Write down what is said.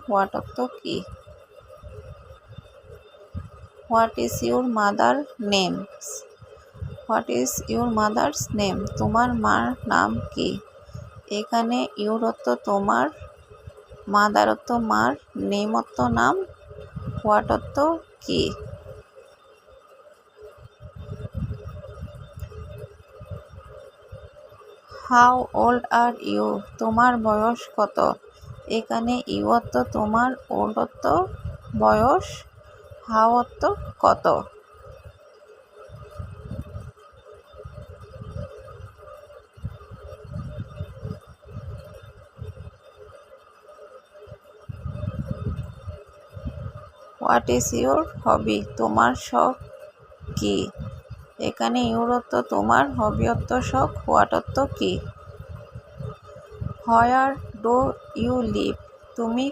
What অর্থ কি? What is your mother name? What is your mother's name? তোমার মার নাম কি? এখানে ইউর অর্থ তোমার, মাদার অর্থ মার, নেম অর্থ নাম, হোয়াট অর্থ কি। How old are you? তোমার বয়স কত? এখানে ইউ অর্থ তোমার, ওল্ড অর্থ বয়স, হাউ অর্থ কত। What is your hobby? তোমার শখ কি? এখানে ইউর অর্থ তোমার, হবি অর্থ শখ, হোয়াট অর্থ কি। Where do you live? তুমি